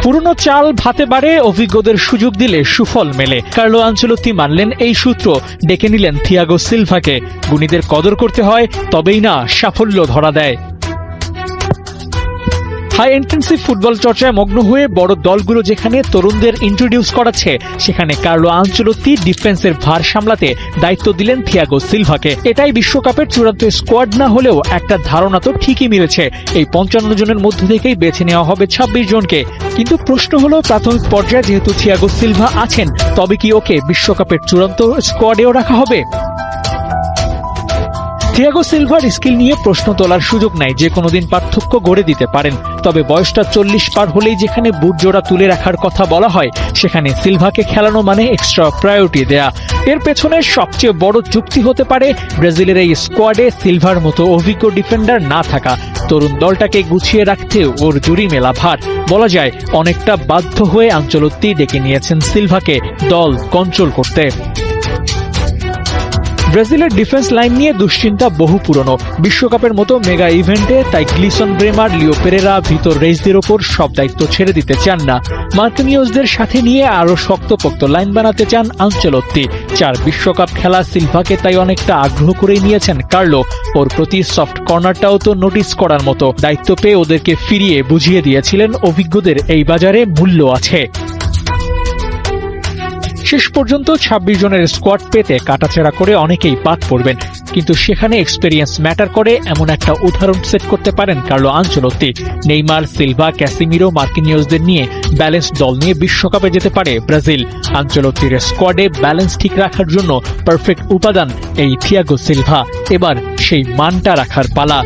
পুরনো চাল ভাতে বাড়ে, অভিজ্ঞদের সুযোগ দিলে সুফল মেলে। কার্লো আনচেলত্তি মানলেন এই সূত্র, ডেকে নিলেন থিয়াগো সিলভাকে। গুণীদের কদর করতে হয়, তবেই না সাফল্য ধরা দেয়। হাই ইন্টেন্সিভ ফুটবল চর্চায় মগ্ন হয়ে বড় দলগুলো যেখানে তরুণদের ইন্ট্রোডিউস করাচ্ছে, সেখানে কার্লো আনচেলত্তি ডিফেন্সের ভার সামলাতে দায়িত্ব দিলেন থিয়াগো সিলভাকে। এটাই বিশ্বকাপের চূড়ান্ত স্কোয়াড না হলেও একটা ধারণা তো ঠিকই মিলেছে। এই 55 জনের মধ্য থেকেই বেছে নেওয়া হবে 26 জনকে। কিন্তু প্রশ্ন হলো, প্রাথমিক পর্যায়ে যেহেতু থিয়াগো সিলভা আছেন, তবে কি ওকে বিশ্বকাপের চূড়ান্ত স্কোয়াডেও রাখা হবে? থিয়াগো সিলভার স্কিল নিয়ে প্রশ্ন তোলার সুযোগ নাই, যে কোনোদিন পার্থক্য গড়ে দিতে পারেন। তবে বয়সটা 40 পার হলেই যেখানে বুট জোড়া তুলে রাখার কথা বলা হয়, সেখানে সিলভাকে খেলানো মানে এক্সট্রা প্রায়োরিটি দেয়া। এর পেছনে সবচেয়ে বড় যুক্তি হতে পারে ব্রাজিলের এই স্কোয়াডে সিলভার মতো অভিজ্ঞ ডিফেন্ডার না থাকা। তরুণ দলটাকে গুছিয়ে রাখতে ওর জুড়ি মেলা ভার। বলা যায় অনেকটা বাধ্য হয়ে আনচেলত্তি ডেকে নিয়েছেন সিলভাকে দল কন্ট্রোল করতে। ব্রাজিলের ডিফেন্স লাইন নিয়ে দুশ্চিন্তা বহু পুরনো। বিশ্বকাপের মতো মেগা ইভেন্টে তাই গ্লিসন ব্রেমার, লিও পেরেরা, ভিতর রেইসদের ওপর সব দায়িত্ব ছেড়ে দিতে চান না। মার্কিনিওসদের সাথে নিয়ে আরো শক্তপোক্ত লাইন বানাতে চান আনচেলত্তি। 4 বিশ্বকাপ খেলা সিলভাকে তাই অনেকটা আগ্রহ করেই নিয়েছেন কার্লো। ওর প্রতি সফট কর্নারটাও তো নোটিস করার মতো। দায়িত্ব পেয়ে ওদেরকে ফিরিয়ে বুঝিয়ে দিয়েছিলেন অভিজ্ঞদের এই বাজারে মূল্য আছে। শেষ পর্যন্ত 26 জনের স্কোয়াড পেতে কাটাছেড়া করে অনেকেই বাদ পড়বেন, কিন্তু সেখানে এক্সপেরিয়েন্স ম্যাটার করে এমন একটা উদাহরণ সেট করতে পারেন Carlo Ancelotti. Neymar, Silva, Casemiro, মার্কিনিওসদের নিয়ে ব্যালেন্স দল নিয়ে বিশ্বকাপে যেতে পারে ব্রাজিল। আনচেলত্তির স্কোয়াডে ব্যালেন্স ঠিক রাখার জন্য পারফেক্ট উপাদান এই থিয়াগো সিলভা। এবার সেই মানটা রাখার পালা।